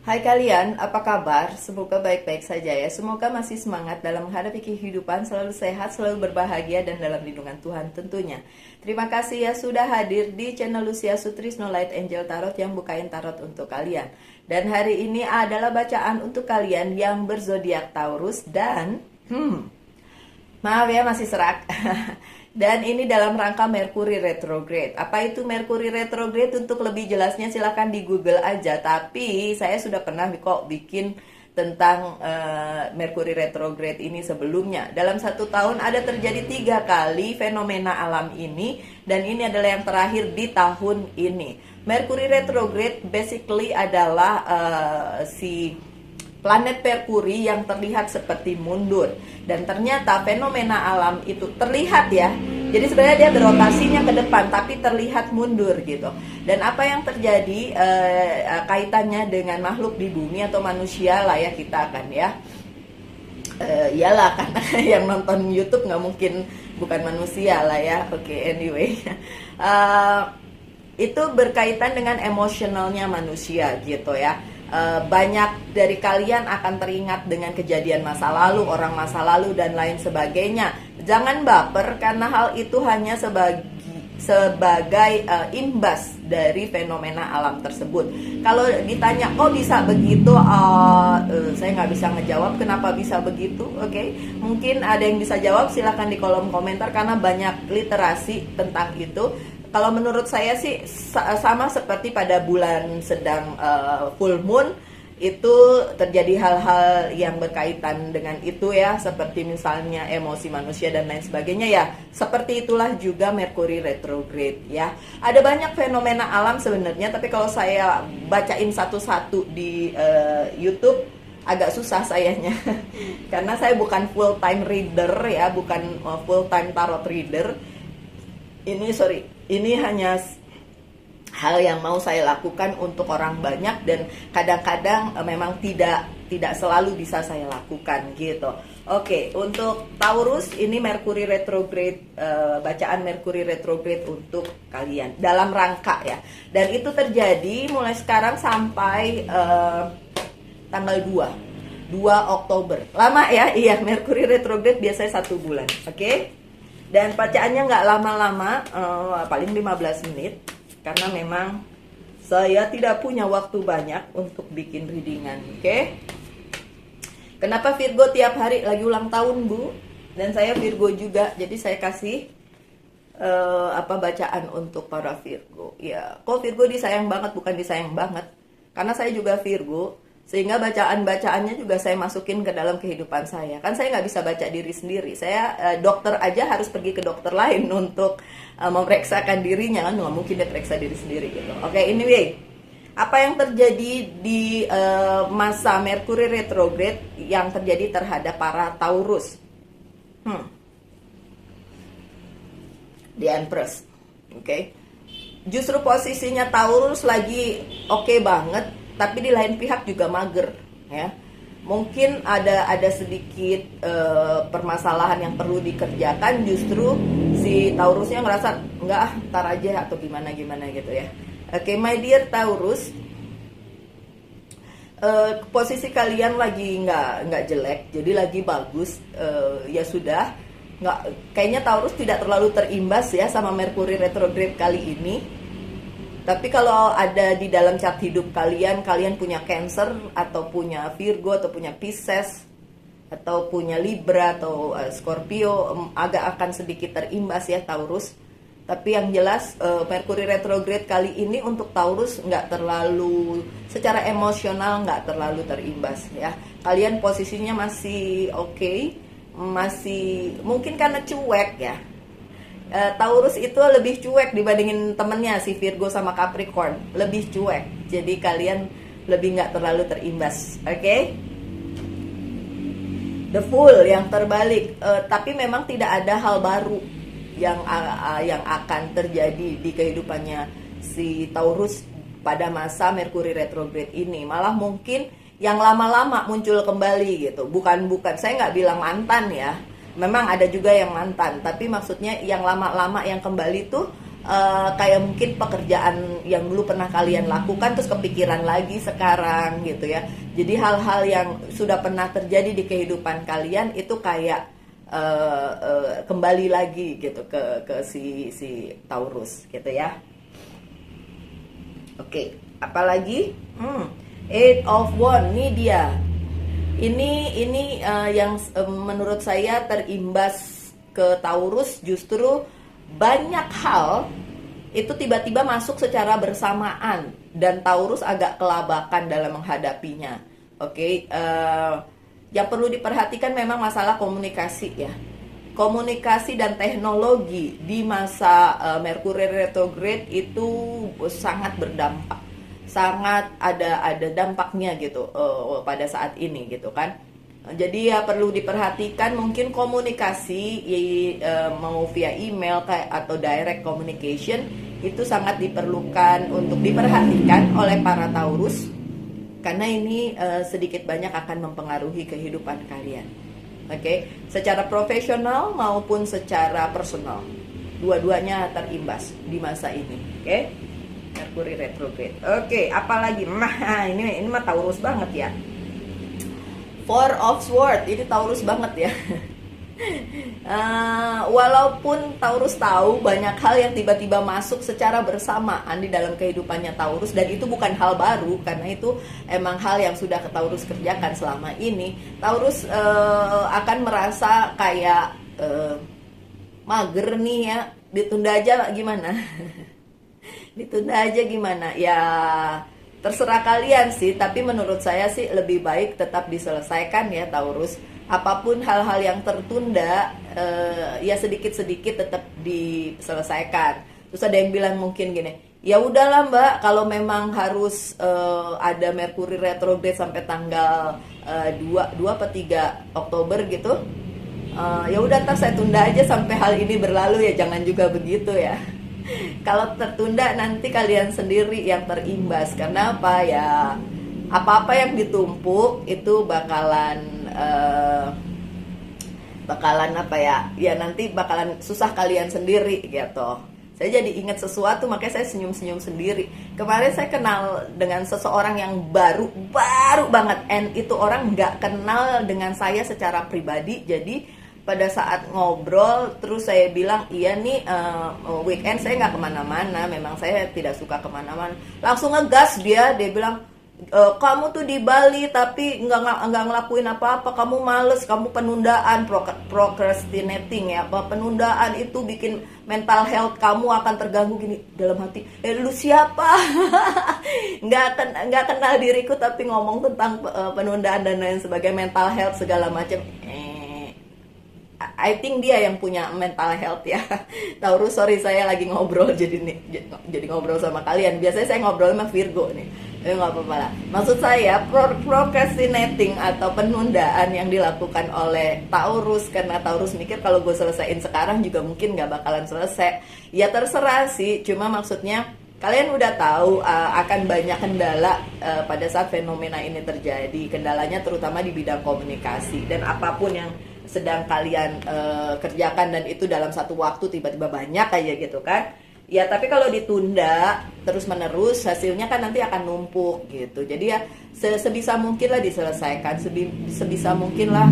Hai kalian, apa kabar? Semoga baik-baik saja ya. Semoga masih semangat dalam menghadapi kehidupan, selalu sehat, selalu berbahagia, dan dalam lindungan Tuhan tentunya. Terima kasih ya sudah hadir di channel Lucia Sutrisno Light Angel Tarot yang bukain tarot untuk kalian. Dan hari ini adalah bacaan untuk kalian yang berzodiak Taurus dan maaf ya masih serak. Dan ini dalam rangka Mercury retrograde. Apa itu Mercury retrograde? Untuk lebih jelasnya silahkan di Google aja. Tapi saya sudah pernah kok bikin tentang Mercury retrograde ini sebelumnya. Dalam 1 tahun ada terjadi 3 kali fenomena alam ini. Dan ini adalah yang terakhir di tahun ini. Mercury retrograde basically adalah si planet Merkuri yang terlihat seperti mundur. Dan ternyata fenomena alam itu terlihat ya. Jadi sebenarnya dia berotasinya ke depan tapi terlihat mundur gitu. Dan apa yang terjadi kaitannya dengan makhluk di bumi atau manusia lah ya, kita akan ya. Iyalah karena yang nonton YouTube nggak mungkin bukan manusia lah ya. Oke, anyway. Itu berkaitan dengan emosionalnya manusia gitu ya. Banyak dari kalian akan teringat dengan kejadian masa lalu, orang masa lalu dan lain sebagainya. Jangan baper karena hal itu hanya sebagai imbas dari fenomena alam tersebut. Kalau ditanya kok bisa begitu, saya nggak bisa ngejawab kenapa bisa begitu. Oke, mungkin ada yang bisa jawab, silahkan di kolom komentar karena banyak literasi tentang itu. Kalau menurut saya sih sama seperti pada bulan sedang full moon itu terjadi hal-hal yang berkaitan dengan itu ya, seperti misalnya emosi manusia dan lain sebagainya ya. Seperti itulah juga Mercury retrograde ya. Ada banyak fenomena alam sebenarnya, tapi kalau saya bacain satu-satu di YouTube agak susah sayanya. Karena saya bukan full time reader ya, bukan full time tarot reader. Ini hanya hal yang mau saya lakukan untuk orang banyak dan kadang-kadang memang tidak selalu bisa saya lakukan gitu. Oke, untuk Taurus ini Mercury retrograde, bacaan Mercury retrograde untuk kalian dalam rangka ya. Dan itu terjadi mulai sekarang sampai tanggal 2 Oktober. Lama ya? Iya, Mercury retrograde biasanya 1 bulan. Oke? Dan bacaannya nggak lama-lama, paling 15 menit. Karena memang saya tidak punya waktu banyak untuk bikin readingan, oke? Kenapa Virgo tiap hari lagi ulang tahun, Bu? Dan saya Virgo juga, jadi saya kasih bacaan untuk para Virgo. Ya, kok Virgo disayang banget, bukan disayang banget. Karena saya juga Virgo, sehingga bacaan-bacaannya juga saya masukin ke dalam kehidupan saya. Kan saya nggak bisa baca diri sendiri. Saya dokter aja harus pergi ke dokter lain untuk memeriksakan dirinya. Kan nggak mungkin dia periksa diri sendiri gitu. Oke, anyway. Apa yang terjadi di masa Mercury retrograde yang terjadi terhadap para Taurus? The Empress. Oke. Justru posisinya Taurus lagi oke banget. Tapi di lain pihak juga mager ya. Mungkin ada sedikit permasalahan yang perlu dikerjakan, justru si Taurusnya ngerasa enggak ntar aja atau gimana gitu ya. Oke, my dear Taurus, posisi kalian lagi nggak jelek, jadi lagi bagus. Ya sudah, kayaknya Taurus tidak terlalu terimbas ya sama Mercury retrograde kali ini. Tapi kalau ada di dalam chart hidup kalian punya Cancer atau punya Virgo atau punya Pisces atau punya Libra atau Scorpio, agak akan sedikit terimbas ya Taurus. Tapi yang jelas Mercury retrograde kali ini untuk Taurus nggak terlalu, secara emosional nggak terlalu terimbas ya. Kalian posisinya masih oke, masih mungkin karena cuek ya. Taurus itu lebih cuek dibandingin temennya si Virgo sama Capricorn, lebih cuek. Jadi kalian lebih nggak terlalu terimbas, oke? The Fool yang terbalik, tapi memang tidak ada hal baru yang akan terjadi di kehidupannya si Taurus pada masa Mercury retrograde ini. Malah mungkin yang lama-lama muncul kembali gitu. Bukan saya nggak bilang mantan ya. Memang ada juga yang mantan, tapi maksudnya yang lama-lama yang kembali tuh kayak mungkin pekerjaan yang dulu pernah kalian lakukan terus kepikiran lagi sekarang gitu ya. Jadi hal-hal yang sudah pernah terjadi di kehidupan kalian itu kayak kembali lagi gitu ke si Taurus gitu ya. Oke, apalagi Eight of Wands, ini dia. Ini yang menurut saya terimbas ke Taurus, justru banyak hal itu tiba-tiba masuk secara bersamaan dan Taurus agak kelabakan dalam menghadapinya. Oke, yang perlu diperhatikan memang masalah komunikasi ya. Komunikasi dan teknologi di masa Mercury retrograde itu sangat berdampak, sangat ada dampaknya gitu pada saat ini gitu kan. Jadi ya perlu diperhatikan mungkin komunikasi mau via email kayak atau direct communication itu sangat diperlukan untuk diperhatikan oleh para Taurus karena ini sedikit banyak akan mempengaruhi kehidupan kalian. Oke, secara profesional maupun secara personal, dua-duanya terimbas di masa ini. Oke, Mercury retrograde. Oke, apalagi? Nah, ini mah Taurus banget ya. Four of Swords, ini Taurus banget ya. Walaupun Taurus tahu banyak hal yang tiba-tiba masuk secara bersamaan di dalam kehidupannya Taurus, dan itu bukan hal baru karena itu emang hal yang sudah Taurus kerjakan selama ini. Taurus akan merasa kayak mager nih ya, ditunda aja gimana? Ditunda aja gimana? Ya terserah kalian sih, tapi menurut saya sih lebih baik tetap diselesaikan ya Taurus. Apapun hal-hal yang tertunda, ya sedikit-sedikit tetap diselesaikan. Terus ada yang bilang mungkin gini, ya udahlah Mbak, kalau memang harus ada Mercury retrograde sampai tanggal 2 atau 3 Oktober gitu, ya udah ntar saya tunda aja sampai hal ini berlalu, ya jangan juga begitu ya. Kalau tertunda nanti kalian sendiri yang terimbas. Karena apa ya, apa-apa yang ditumpuk itu bakalan apa ya nanti bakalan susah kalian sendiri gitu. Saya jadi ingat sesuatu, makanya saya senyum-senyum sendiri. Kemarin saya kenal dengan seseorang yang baru banget, and itu orang nggak kenal dengan saya secara pribadi. Jadi pada saat ngobrol terus saya bilang iya nih weekend saya nggak kemana-mana, memang saya tidak suka kemana-mana. Langsung ngegas dia bilang kamu tuh di Bali tapi nggak ngelakuin apa-apa, kamu males, kamu penundaan, procrastinating ya, penundaan itu bikin mental health kamu akan terganggu. Gini dalam hati, lu siapa? nggak kenal diriku tapi ngomong tentang penundaan dan lain sebagainya, mental health segala macam. I think dia yang punya mental health ya. Taurus, sorry saya lagi ngobrol jadi ngobrol sama kalian. Biasanya saya ngobrol sama Virgo nih. Nggak apa-apa lah. Maksud saya procrastinating atau penundaan yang dilakukan oleh Taurus karena Taurus mikir kalau gue selesaiin sekarang juga mungkin nggak bakalan selesai. Ya terserah sih. Cuma maksudnya kalian udah tahu akan banyak kendala pada saat fenomena ini terjadi. Kendalanya terutama di bidang komunikasi dan apapun yang sedang kalian kerjakan dan itu dalam satu waktu tiba-tiba banyak aja gitu kan. Ya tapi kalau ditunda terus menerus hasilnya kan nanti akan numpuk gitu. Jadi ya sebisa mungkin lah diselesaikan, sebisa mungkin lah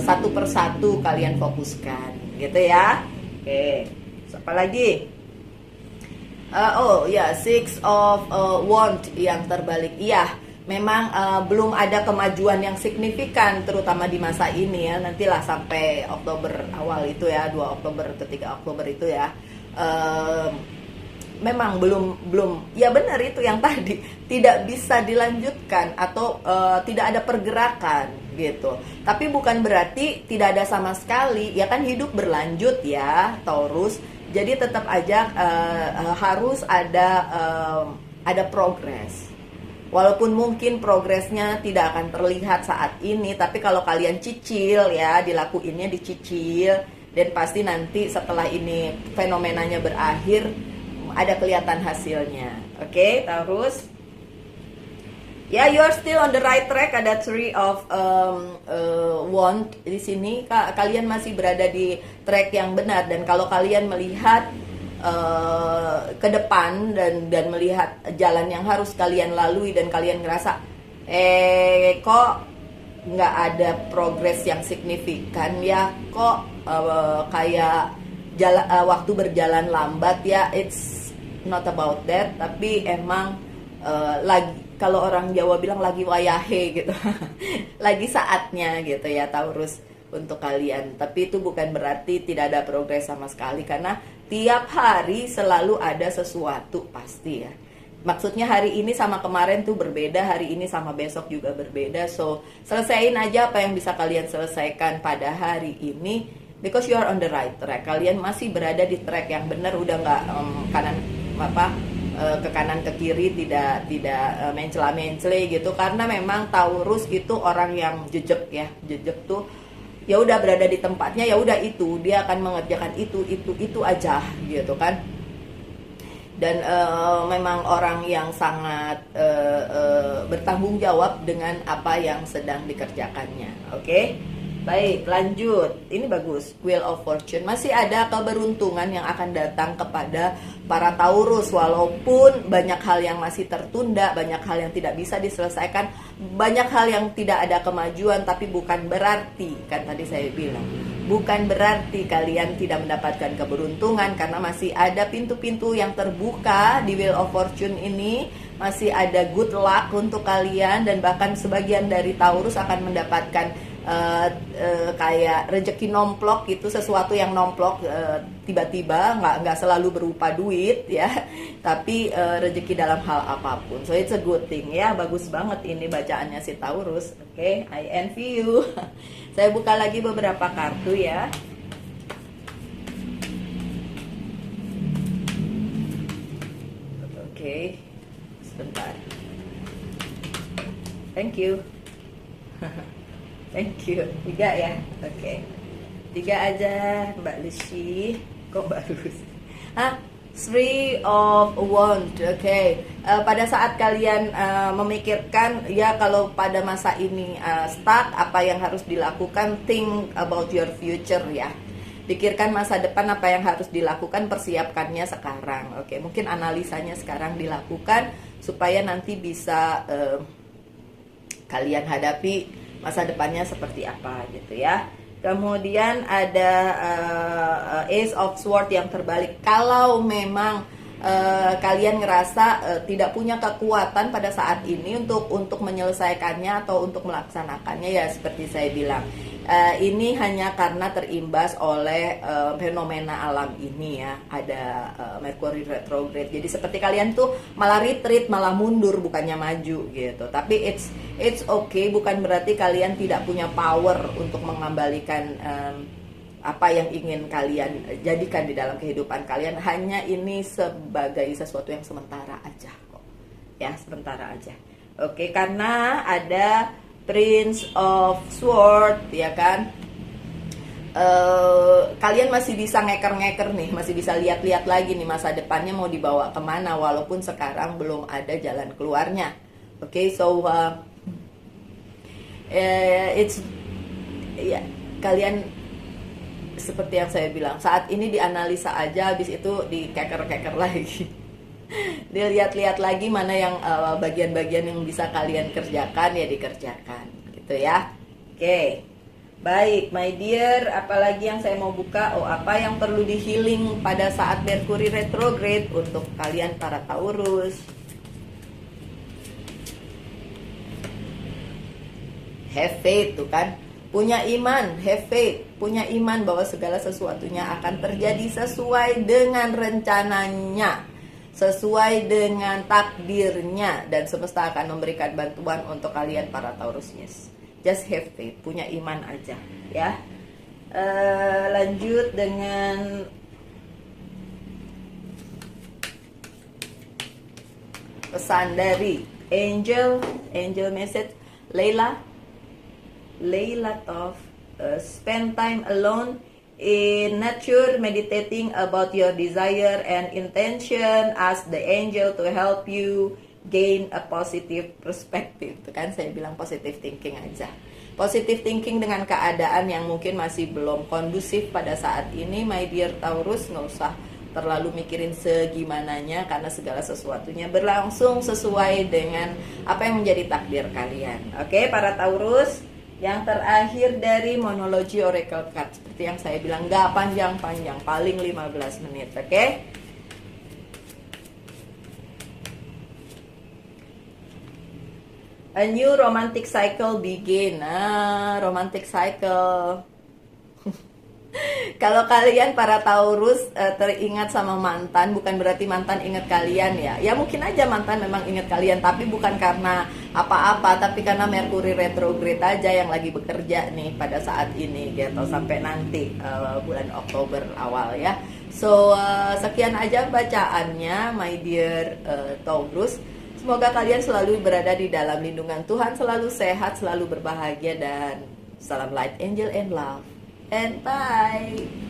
satu persatu kalian fokuskan gitu ya. Oke, apa lagi? Oh ya, Six of Wands yang terbalik. Iya, memang belum ada kemajuan yang signifikan terutama di masa ini ya. Nantilah sampai Oktober awal itu ya, 2 Oktober ke 3 Oktober itu ya. Memang belum ya, benar itu yang tadi, tidak bisa dilanjutkan atau tidak ada pergerakan gitu. Tapi bukan berarti tidak ada sama sekali, ya kan hidup berlanjut ya Taurus. Jadi tetap aja harus ada progres. Walaupun mungkin progresnya tidak akan terlihat saat ini, tapi kalau kalian cicil ya, dilakuinnya dicicil, dan pasti nanti setelah ini fenomenanya berakhir ada kelihatan hasilnya. Oke, Taurus. Ya, you're still on the right track. Ada 3 of Wands di sini. Kalian masih berada di track yang benar. Dan kalau kalian melihat ke depan dan melihat jalan yang harus kalian lalui dan kalian ngerasa kok nggak ada progres yang signifikan ya, kok kayak waktu berjalan lambat ya, it's not about that, tapi emang lagi, kalau orang Jawa bilang lagi wayahe gitu lagi saatnya gitu ya Taurus untuk kalian. Tapi itu bukan berarti tidak ada progres sama sekali, karena tiap hari selalu ada sesuatu pasti ya. Maksudnya hari ini sama kemarin tuh berbeda, hari ini sama besok juga berbeda. So selesaiin aja apa yang bisa kalian selesaikan pada hari ini, because you are on the right track. Kalian masih berada di track yang benar, udah nggak kanan ke kanan ke kiri, tidak mencela-mencele gitu. Karena memang Taurus itu orang yang jejak ya, jejak tuh ya udah berada di tempatnya, ya udah itu dia akan mengerjakan itu aja gitu kan. Dan memang orang yang sangat bertanggung jawab dengan apa yang sedang dikerjakannya. Oke? Baik, lanjut. Ini bagus, Wheel of Fortune. Masih ada keberuntungan yang akan datang kepada para Taurus, walaupun banyak hal yang masih tertunda, banyak hal yang tidak bisa diselesaikan, banyak hal yang tidak ada kemajuan. Tapi bukan berarti, kan tadi saya bilang, bukan berarti kalian tidak mendapatkan keberuntungan, karena masih ada pintu-pintu yang terbuka di Wheel of Fortune ini. Masih ada good luck untuk kalian, dan bahkan sebagian dari Taurus akan mendapatkan kayak rezeki nomplok gitu, sesuatu yang nomplok tiba-tiba, nggak selalu berupa duit ya, tapi rezeki dalam hal apapun. So it's a good thing ya, bagus banget ini bacaannya si Taurus. Oke, I envy you. Saya buka lagi beberapa kartu ya. Oke, sebentar. Thank you. Thank you. 3 ya. Oke. 3 aja Mbak Lucy. Kok Mbak Lucy? Three of Wands. Oke. Pada saat kalian memikirkan ya, kalau pada masa ini stuck, apa yang harus dilakukan, think about your future ya. Pikirkan masa depan, apa yang harus dilakukan, persiapkannya sekarang. Oke, mungkin analisanya sekarang dilakukan supaya nanti bisa kalian hadapi masa depannya seperti apa gitu ya. Kemudian ada Ace of Swords yang terbalik. Kalau memang kalian ngerasa tidak punya kekuatan pada saat ini untuk menyelesaikannya atau untuk melaksanakannya, ya seperti saya bilang, ini hanya karena terimbas oleh fenomena alam ini ya, ada Mercury retrograde. Jadi seperti kalian tuh malah retreat, malah mundur, bukannya maju gitu. Tapi it's okay, bukan berarti kalian tidak punya power untuk mengembalikan apa yang ingin kalian jadikan di dalam kehidupan kalian. Hanya ini sebagai sesuatu yang sementara aja kok ya, sementara aja. Oke, karena ada Prince of Swords ya kan, kalian masih bisa ngeker-ngeker nih, masih bisa lihat-lihat lagi nih masa depannya mau dibawa kemana, walaupun sekarang belum ada jalan keluarnya. Oke, so it's ya, kalian seperti yang saya bilang, saat ini dianalisa aja, habis itu dikeker-keker lagi. Dilihat-lihat lagi mana yang bagian-bagian yang bisa kalian kerjakan, ya dikerjakan gitu ya. Oke. Baik, my dear, apalagi yang saya mau buka? Oh, apa yang perlu di healing pada saat Mercury retrograde untuk kalian para Taurus? Have faith tuh kan. Punya iman, have faith. Punya iman bahwa segala sesuatunya akan terjadi sesuai dengan rencananya, sesuai dengan takdirnya, dan semesta akan memberikan bantuan untuk kalian para Taurus. Yes, just have faith, punya iman aja ya. Lanjut dengan pesan dari angel message. Leila Tov, spend time alone in nature, meditating about your desire and intention. Ask the angel to help you gain a positive perspective. Itu kan saya bilang positive thinking aja. Positive thinking dengan keadaan yang mungkin masih belum kondusif pada saat ini, my dear Taurus, nggak usah terlalu mikirin segimananya, karena segala sesuatunya berlangsung sesuai dengan apa yang menjadi takdir kalian. Oke, para Taurus, yang terakhir dari monologi oracle card, seperti yang saya bilang, gak panjang-panjang, paling 15 menit. Oke, a new romantic cycle begin. Romantic cycle. Kalau kalian para Taurus teringat sama mantan, bukan berarti mantan ingat kalian ya. Ya mungkin aja mantan memang ingat kalian, tapi bukan karena apa-apa, tapi karena Merkuri retrograde aja yang lagi bekerja nih pada saat ini gitu, sampai nanti bulan Oktober awal ya. So sekian aja bacaannya, my dear Taurus. Semoga kalian selalu berada di dalam lindungan Tuhan, selalu sehat, selalu berbahagia, dan salam light, angel, and love. And bye.